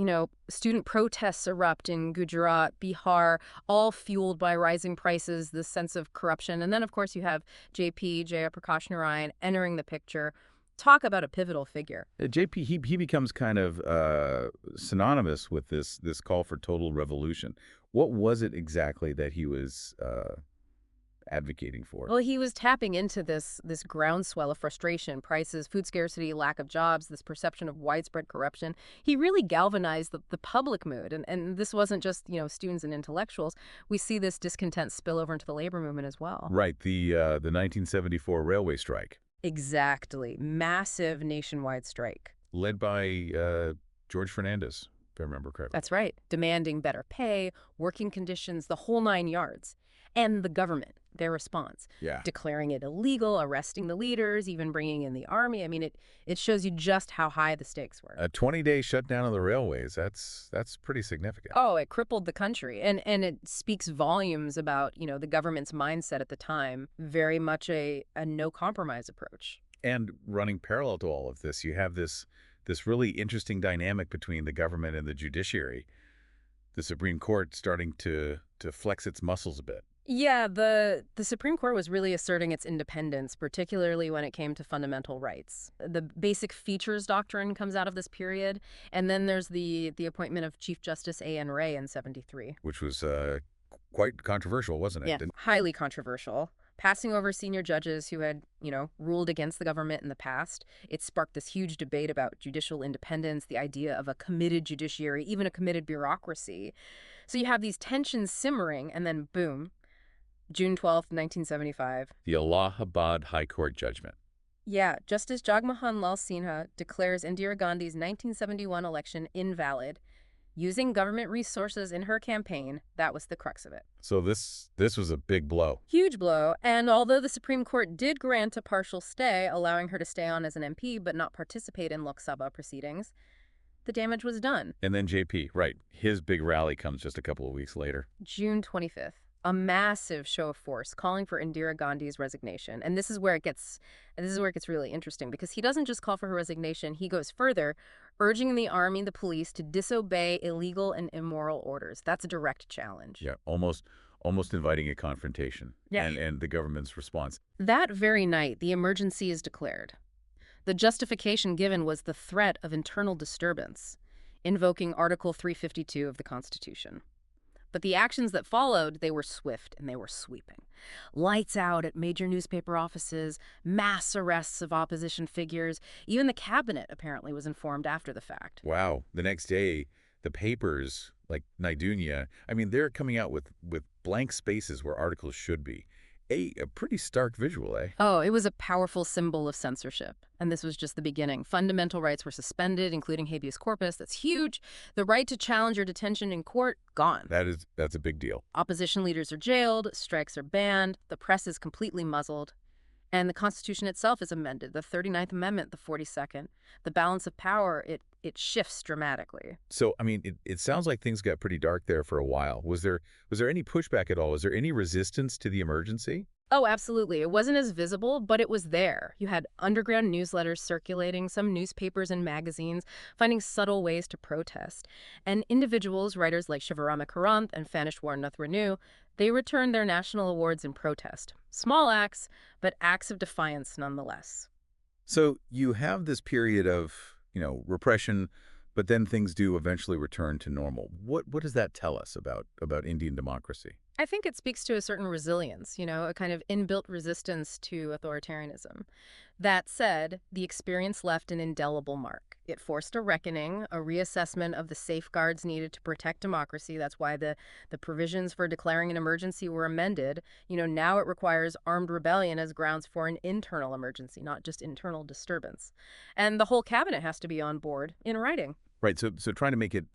student protests erupt in Gujarat, Bihar, all fueled by rising prices, this sense of corruption. And then, of course, you have JP, Jayaprakash Narayan, entering the picture. Talk about a pivotal figure. JP, he becomes kind of synonymous with this call for total revolution. What was it exactly that he was advocating for? Well, he was tapping into this groundswell of frustration, prices, food scarcity, lack of jobs, this perception of widespread corruption. He really galvanized the public mood. And this wasn't just, students and intellectuals. We see this discontent spill over into the labor movement as well. Right. The 1974 railway strike. Exactly. Massive nationwide strike. Led by George Fernandez, if I remember correctly. That's right. Demanding better pay, working conditions, the whole 9 yards. and the government, their response. Yeah. Declaring it illegal, arresting the leaders, even bringing in the army. I mean, it shows you just how high the stakes were. A 20-day shutdown of the railways, that's pretty significant. Oh, it crippled the country. And it speaks volumes about, the government's mindset at the time. Very much a no-compromise approach. And running parallel to all of this, you have this really interesting dynamic between the government and the judiciary. The Supreme Court starting to flex its muscles a bit. Yeah, the Supreme Court was really asserting its independence, particularly when it came to fundamental rights. The basic features doctrine comes out of this period, and then there's the appointment of Chief Justice A.N. Ray in '73. Which was quite controversial, wasn't it? Yeah, highly controversial. Passing over senior judges who had, ruled against the government in the past, it sparked this huge debate about judicial independence, the idea of a committed judiciary, even a committed bureaucracy. So you have these tensions simmering, and then boom, June 12th, 1975. The Allahabad High Court judgment. Yeah, Justice Jagmohan Lal Sinha declares Indira Gandhi's 1971 election invalid. Using government resources in her campaign, that was the crux of it. So this was a big blow. Huge blow, and although the Supreme Court did grant a partial stay, allowing her to stay on as an MP but not participate in Lok Sabha proceedings, the damage was done. And then JP, right, his big rally comes just a couple of weeks later. June 25th. A massive show of force calling for Indira Gandhi's resignation. And this is where it gets really interesting, because he doesn't just call for her resignation, he goes further, urging the army, the police to disobey illegal and immoral orders. That's a direct challenge. Yeah, almost inviting a confrontation. Yeah. And the government's response. That very night, the emergency is declared. The justification given was the threat of internal disturbance, invoking Article 352 of the Constitution. But the actions that followed, they were swift and they were sweeping. Lights out at major newspaper offices, mass arrests of opposition figures. Even the cabinet apparently was informed after the fact. Wow. The next day, the papers, like Naidunya, I mean, they're coming out with blank spaces where articles should be. A pretty stark visual, eh? Oh, it was a powerful symbol of censorship. And this was just the beginning. Fundamental rights were suspended, including habeas corpus. That's huge. The right to challenge your detention in court, gone. That's a big deal. Opposition leaders are jailed, strikes are banned, the press is completely muzzled. And the Constitution itself is amended, the 39th Amendment, the 42nd. The balance of power, it shifts dramatically. So, I mean, it sounds like things got pretty dark there for a while. Was there any pushback at all? Was there any resistance to the emergency? Oh, absolutely. It wasn't as visible, but it was there. You had underground newsletters circulating, some newspapers and magazines finding subtle ways to protest. And individuals, writers like Shivarama Karanth and Fanishwar Nathwanu, they returned their national awards in protest. Small acts, but acts of defiance nonetheless. So you have this period of, repression, but then things do eventually return to normal. What does that tell us about Indian democracy? I think it speaks to a certain resilience, a kind of inbuilt resistance to authoritarianism. That said, the experience left an indelible mark. It forced a reckoning, a reassessment of the safeguards needed to protect democracy. That's why the provisions for declaring an emergency were amended. Now it requires armed rebellion as grounds for an internal emergency, not just internal disturbance. And the whole cabinet has to be on board in writing. Right. So trying to make it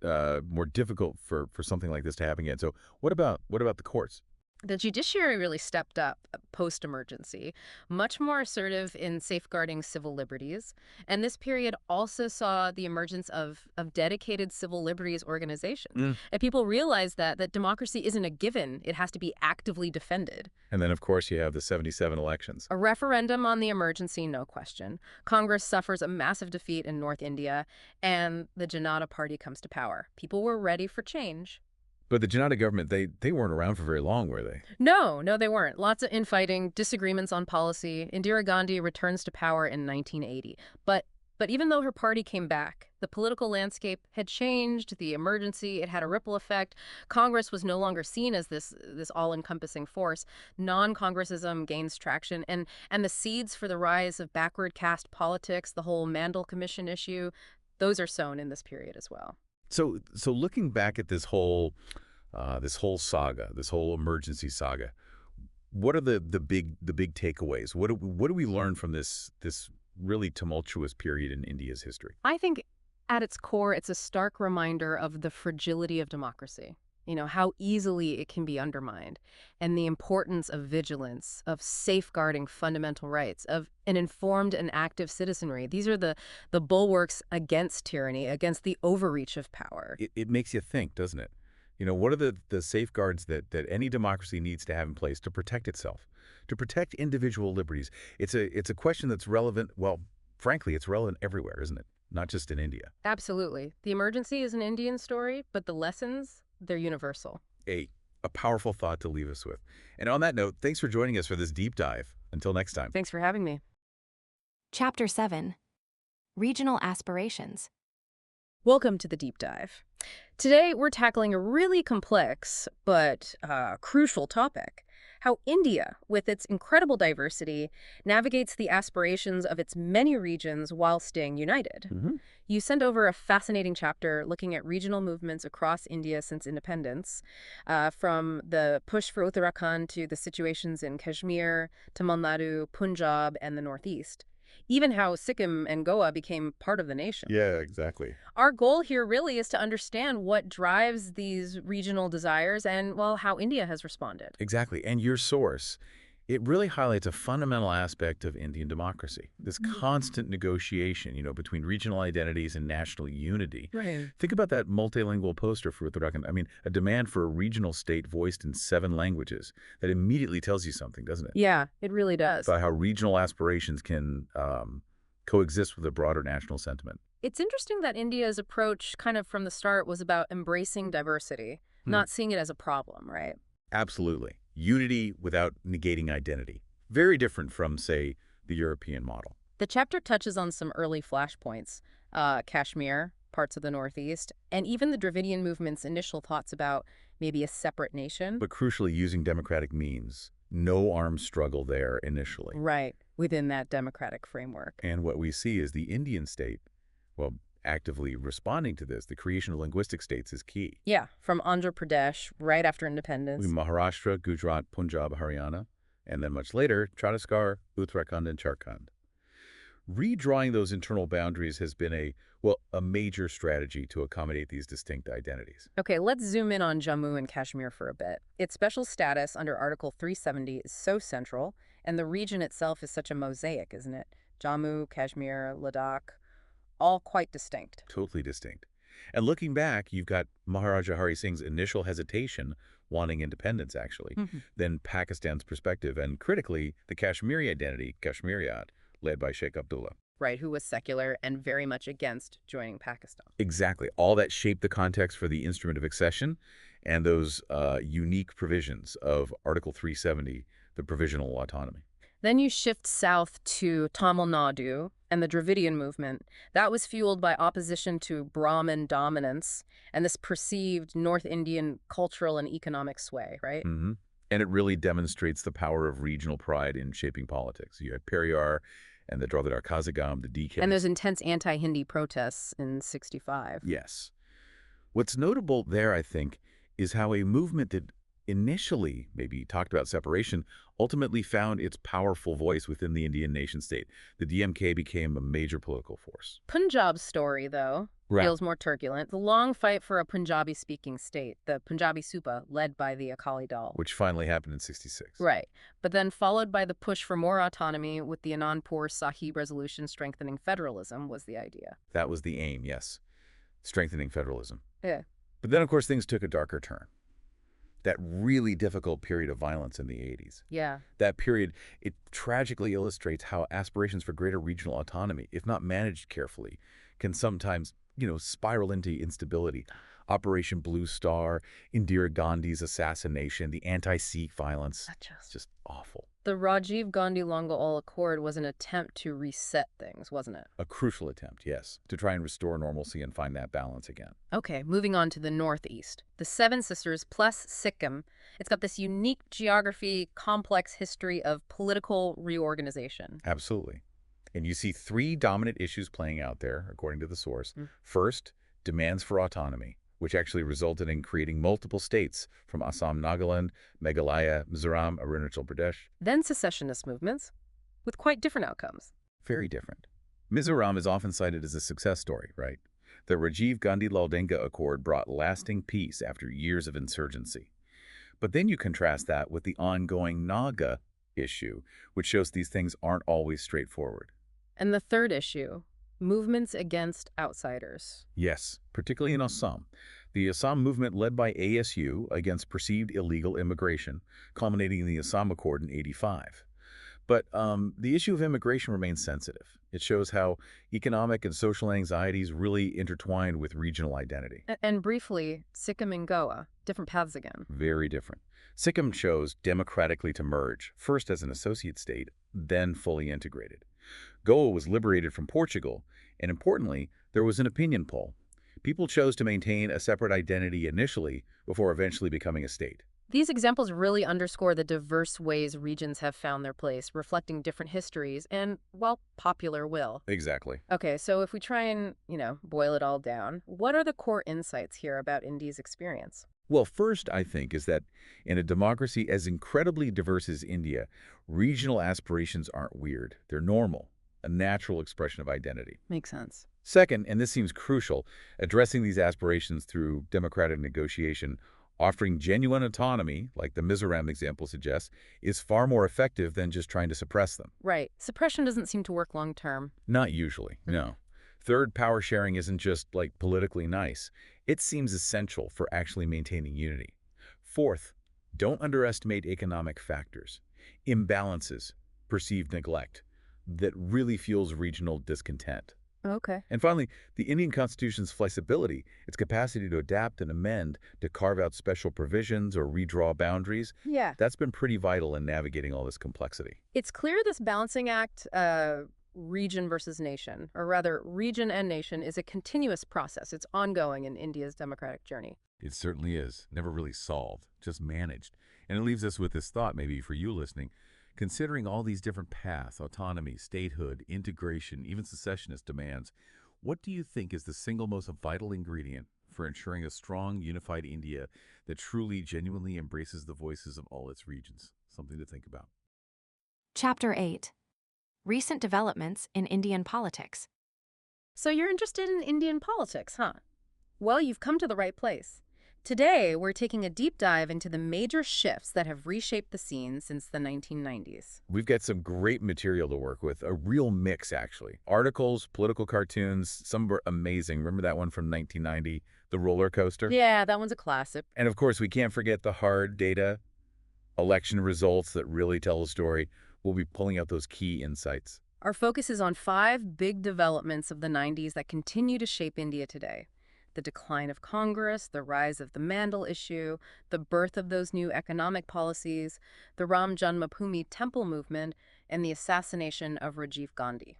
more difficult for something like this to happen again. So what about the courts? The judiciary really stepped up post-emergency, much more assertive in safeguarding civil liberties. And this period also saw the emergence of dedicated civil liberties organizations. And people realized that democracy isn't a given. It has to be actively defended. And then, of course, you have the '77 elections. A referendum on the emergency, no question. Congress suffers a massive defeat in North India, and the Janata Party comes to power. People were ready for change. But the Janata government, they weren't around for very long, were they? No, they weren't. Lots of infighting, disagreements on policy. Indira Gandhi returns to power in 1980. But even though her party came back, the political landscape had changed, the emergency, it had a ripple effect. Congress was no longer seen as this all-encompassing force. Non-Congressism gains traction, and the seeds for the rise of backward caste politics, the whole Mandal Commission issue, those are sown in this period as well. So looking back at this whole saga, this whole emergency saga, what are the big takeaways? What do we learn from this really tumultuous period in India's history? I think at its core, it's a stark reminder of the fragility of democracy. how easily it can be undermined, and the importance of vigilance, of safeguarding fundamental rights, of an informed and active citizenry. These are the bulwarks against tyranny, against the overreach of power. It makes you think, doesn't it? What are the safeguards that any democracy needs to have in place to protect itself, to protect individual liberties? It's a question that's relevant, well, frankly, it's relevant everywhere, isn't it? Not just in India. Absolutely. The emergency is an Indian story, but the lessons, they're universal. A powerful thought to leave us with. And on that note, thanks for joining us for this deep dive. Until next time. Thanks for having me. Chapter 7. Regional Aspirations. Welcome to the deep dive. Today, we're tackling a really complex but crucial topic: how India, with its incredible diversity, navigates the aspirations of its many regions while staying united. You sent over a fascinating chapter looking at regional movements across India since independence, from the push for Uttarakhand to the situations in Kashmir, Tamil Nadu, Punjab, and the Northeast. Even how Sikkim and Goa became part of the nation. Yeah, exactly. Our goal here really is to understand what drives these regional desires and, well, how India has responded. Exactly. And your source, it really highlights a fundamental aspect of Indian democracy, this constant negotiation, between regional identities and national unity. Right. Think about that multilingual poster for Uttarakhand. I mean, a demand for a regional state voiced in 7 languages. That immediately tells you something, doesn't it? Yeah, it really does. About how regional aspirations can coexist with a broader national sentiment. It's interesting that India's approach kind of from the start was about embracing diversity, not seeing it as a problem, right? Absolutely. Unity without negating identity. Very different from, say, the European model. The chapter touches on some early flashpoints, Kashmir, parts of the Northeast, and even the Dravidian movement's initial thoughts about maybe a separate nation. But crucially, using democratic means. No armed struggle there initially. Right, within that democratic framework. And what we see is the Indian state, well, actively responding to this. The creation of linguistic states is key. Yeah, from Andhra Pradesh, right after independence. Maharashtra, Gujarat, Punjab, Haryana, and then much later, Chhattisgarh, Uttarakhand, and Jharkhand. Redrawing those internal boundaries has been a major strategy to accommodate these distinct identities. Okay, let's zoom in on Jammu and Kashmir for a bit. Its special status under Article 370 is so central, and the region itself is such a mosaic, isn't it? Jammu, Kashmir, Ladakh, all quite distinct. Totally distinct. And looking back, you've got Maharaja Hari Singh's initial hesitation, wanting independence, actually, then Pakistan's perspective, and critically, the Kashmiri identity, Kashmiriyat, led by Sheikh Abdullah. Right, who was secular and very much against joining Pakistan. Exactly. All that shaped the context for the instrument of accession and those unique provisions of Article 370, the provisional autonomy. Then you shift south to Tamil Nadu and the Dravidian movement. That was fueled by opposition to Brahmin dominance and this perceived North Indian cultural and economic sway, right? And it really demonstrates the power of regional pride in shaping politics. You had Periyar and the Dravida Kazhagam, the DK. And there's intense anti-Hindi protests in '65. Yes. What's notable there, I think, is how a movement that initially maybe talked about separation ultimately found its powerful voice within the Indian nation-state. The DMK became a major political force. Punjab's story, though, feels more turbulent. The long fight for a Punjabi-speaking state, the Punjabi Suba, led by the Akali Dal. Which finally happened in '66. Right. But then followed by the push for more autonomy with the Anandpur Sahib resolution strengthening federalism was the idea. That was the aim, yes. Strengthening federalism. Yeah. But then, of course, things took a darker turn. That really difficult period of violence in the 80s. Yeah. That period, it tragically illustrates how aspirations for greater regional autonomy, if not managed carefully, can sometimes, spiral into instability. Operation Blue Star, Indira Gandhi's assassination, the anti-Sikh violence. Just awful. The Rajiv Gandhi-Longoal Accord was an attempt to reset things, wasn't it? A crucial attempt, yes, to try and restore normalcy and find that balance again. Okay, moving on to the Northeast. The Seven Sisters plus Sikkim. It's got this unique geography, complex history of political reorganization. Absolutely. And you see 3 dominant issues playing out there, according to the source. First, demands for autonomy, which actually resulted in creating multiple states from Assam, Nagaland, Meghalaya, Mizoram, Arunachal Pradesh. Then secessionist movements, with quite different outcomes. Very different. Mizoram is often cited as a success story, right? The Rajiv Gandhi-Laldenga Accord brought lasting peace after years of insurgency. But then you contrast that with the ongoing Naga issue, which shows these things aren't always straightforward. And the third issue, movements against outsiders. Yes, particularly in Assam. The Assam movement led by ASU against perceived illegal immigration, culminating in the Assam Accord in '85. But the issue of immigration remains sensitive. It shows how economic and social anxieties really intertwined with regional identity. And briefly, Sikkim and Goa, different paths again. Very different. Sikkim chose democratically to merge, first as an associate state, then fully integrated. Goa was liberated from Portugal, and importantly, there was an opinion poll. People chose to maintain a separate identity initially before eventually becoming a state. These examples really underscore the diverse ways regions have found their place, reflecting different histories and, well, popular will. Exactly. Okay, so if we try and, boil it all down, what are the core insights here about India's experience? Well, first, I think, is that in a democracy as incredibly diverse as India, regional aspirations aren't weird. They're normal, a natural expression of identity. Makes sense. Second, and this seems crucial, addressing these aspirations through democratic negotiation, offering genuine autonomy, like the Mizoram example suggests, is far more effective than just trying to suppress them. Right. Suppression doesn't seem to work long term. Not usually, no. Third, power sharing isn't just, like, politically nice. It seems essential for actually maintaining unity. Fourth, don't underestimate economic factors, imbalances, perceived neglect, that really fuels regional discontent. Okay. And finally, the Indian Constitution's flexibility, its capacity to adapt and amend, to carve out special provisions or redraw boundaries, Yeah. that's been pretty vital in navigating all this complexity. It's clear this balancing act, region versus nation, or rather, region and nation, is a continuous process. It's ongoing in India's democratic journey. It certainly is. Never really solved, just managed. And it leaves us with this thought, maybe for you listening. Considering all these different paths, autonomy, statehood, integration, even secessionist demands, what do you think is the single most vital ingredient for ensuring a strong, unified India that truly, genuinely embraces the voices of all its regions? Something to think about. Chapter 8. Recent Developments in Indian Politics. So you're interested in Indian politics, huh? Well, you've come to the right place. Today, we're taking a deep dive into the major shifts that have reshaped the scene since the 1990s. We've got some great material to work with, a real mix, actually. Articles, political cartoons, some were amazing. Remember that one from 1990, the roller coaster? Yeah, that one's a classic. And of course, we can't forget the hard data, election results that really tell a story. We'll be pulling out those key insights. Our focus is on 5 big developments of the 90s that continue to shape India today. The decline of Congress, the rise of the Mandal issue, the birth of those new economic policies, the Ram Janmabhoomi temple movement, and the assassination of Rajiv Gandhi.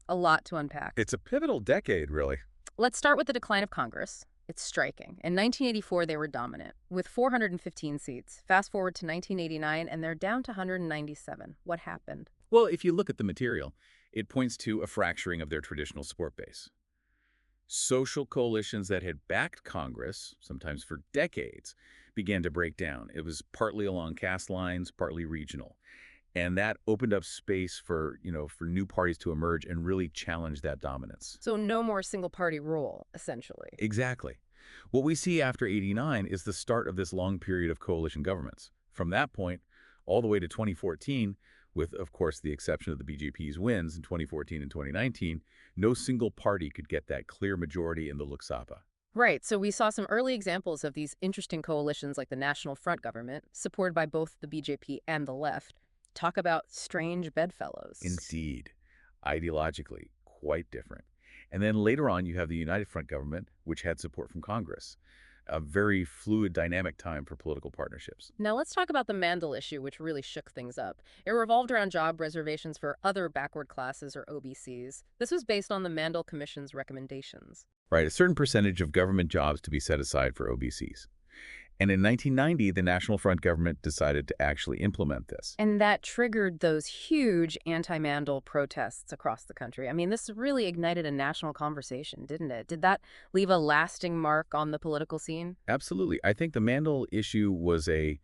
A lot to unpack. It's a pivotal decade, really. Let's start with the decline of Congress. It's striking. In 1984, they were dominant, with 415 seats. Fast forward to 1989, and they're down to 197. What happened? Well, if you look at the material, it points to a fracturing of their traditional support base. Social coalitions that had backed Congress, sometimes for decades, began to break down. It was partly along caste lines, partly regional. And that opened up space for new parties to emerge and really challenge that dominance. So no more single-party rule, essentially. Exactly. What we see after '89 is the start of this long period of coalition governments. From that point, all the way to 2014, with, of course, the exception of the BJP's wins in 2014 and 2019, no single party could get that clear majority in the Lok Sabha. Right, so we saw some early examples of these interesting coalitions like the National Front government, supported by both the BJP and the left. Talk about strange bedfellows. Indeed. Ideologically, quite different. And then later on, you have the United Front government, which had support from Congress. A very fluid, dynamic time for political partnerships. Now let's talk about the Mandal issue, which really shook things up. It revolved around job reservations for other backward classes or OBCs. This was based on the Mandal Commission's recommendations. Right, a certain percentage of government jobs to be set aside for OBCs. And in 1990, the National Front government decided to actually implement this. And that triggered those huge anti-Mandal protests across the country. I mean, this really ignited a national conversation, didn't it? Did that leave a lasting mark on the political scene? Absolutely. I think the Mandal issue was a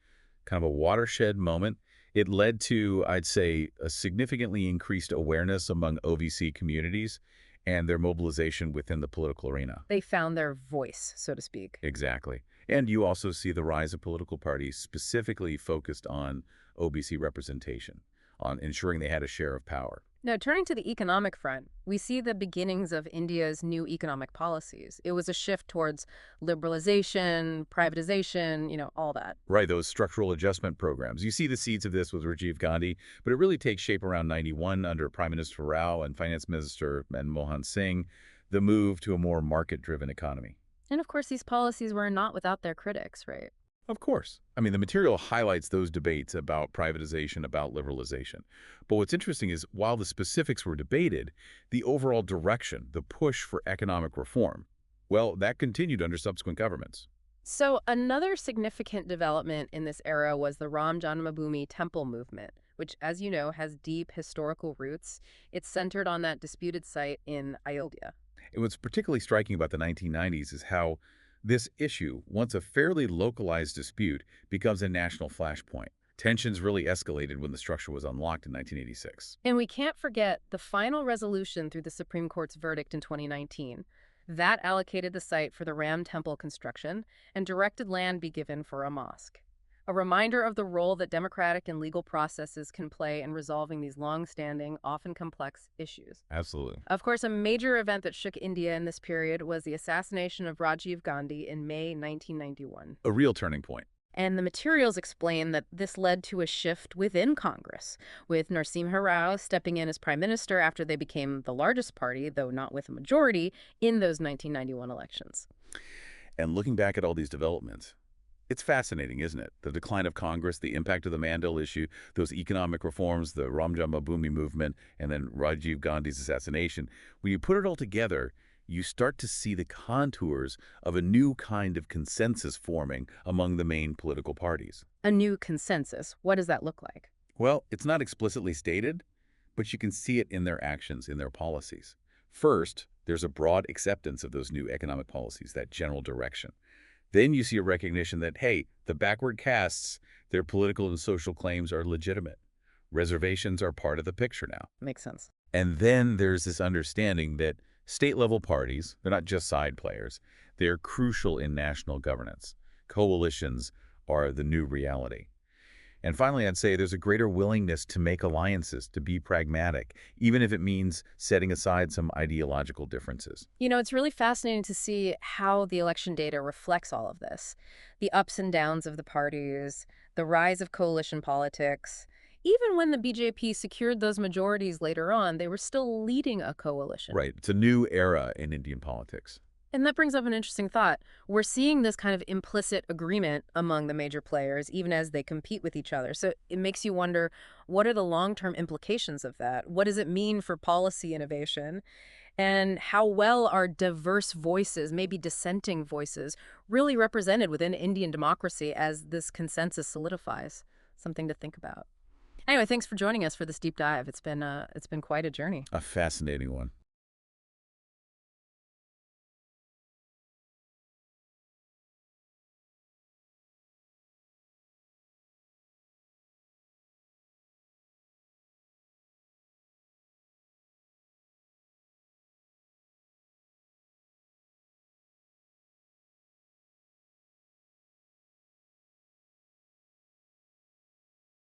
kind of a watershed moment. It led to, I'd say, a significantly increased awareness among OVC communities and their mobilization within the political arena. They found their voice, so to speak. Exactly. And you also see the rise of political parties specifically focused on OBC representation, on ensuring they had a share of power. Now, turning to the economic front, we see the beginnings of India's new economic policies. It was a shift towards liberalization, privatization, all that. Right, those structural adjustment programs. You see the seeds of this with Rajiv Gandhi, but it really takes shape around 91 under Prime Minister Rao and Finance Minister Manmohan Singh, the move to a more market-driven economy. And of course, these policies were not without their critics, right? Of course. I mean, the material highlights those debates about privatization, about liberalization. But what's interesting is, while the specifics were debated, the overall direction, the push for economic reform, well, that continued under subsequent governments. So another significant development in this era was the Ram Janmabhoomi Temple movement, which, as you know, has deep historical roots. It's centered on that disputed site in Ayodhya. And what's particularly striking about the 1990s is how this issue, once a fairly localized dispute, becomes a national flashpoint. Tensions really escalated when the structure was unlocked in 1986. And we can't forget the final resolution through the Supreme Court's verdict in 2019. That allocated the site for the Ram Temple construction and directed land be given for a mosque. A reminder of the role that democratic and legal processes can play in resolving these long-standing, often complex issues. Absolutely. Of course, a major event that shook India in this period was the assassination of Rajiv Gandhi in May 1991. A real turning point. And the materials explain that this led to a shift within Congress, with Narasimha Rao stepping in as prime minister after they became the largest party, though not with a majority, in those 1991 elections. And looking back at all these developments, it's fascinating, isn't it? The decline of Congress, the impact of the Mandel issue, those economic reforms, the Ram Janmabhoomi movement, and then Rajiv Gandhi's assassination. When you put it all together, you start to see the contours of a new kind of consensus forming among the main political parties. A new consensus. What does that look like? Well, it's not explicitly stated, but you can see it in their actions, in their policies. First, there's a broad acceptance of those new economic policies, that general direction. Then you see a recognition that, hey, the backward castes, their political and social claims are legitimate. Reservations are part of the picture now. Makes sense. And then there's this understanding that state-level parties, they're not just side players, they're crucial in national governance. Coalitions are the new reality. And finally, I'd say there's a greater willingness to make alliances, to be pragmatic, even if it means setting aside some ideological differences. It's really fascinating to see how the election data reflects all of this. The ups and downs of the parties, the rise of coalition politics. Even when the BJP secured those majorities later on, they were still leading a coalition. Right. It's a new era in Indian politics. And that brings up an interesting thought. We're seeing this kind of implicit agreement among the major players, even as they compete with each other. So it makes you wonder, what are the long-term implications of that? What does it mean for policy innovation? And how well are diverse voices, maybe dissenting voices, really represented within Indian democracy as this consensus solidifies? Something to think about. Anyway, thanks for joining us for this deep dive. It's been quite a journey. A fascinating one.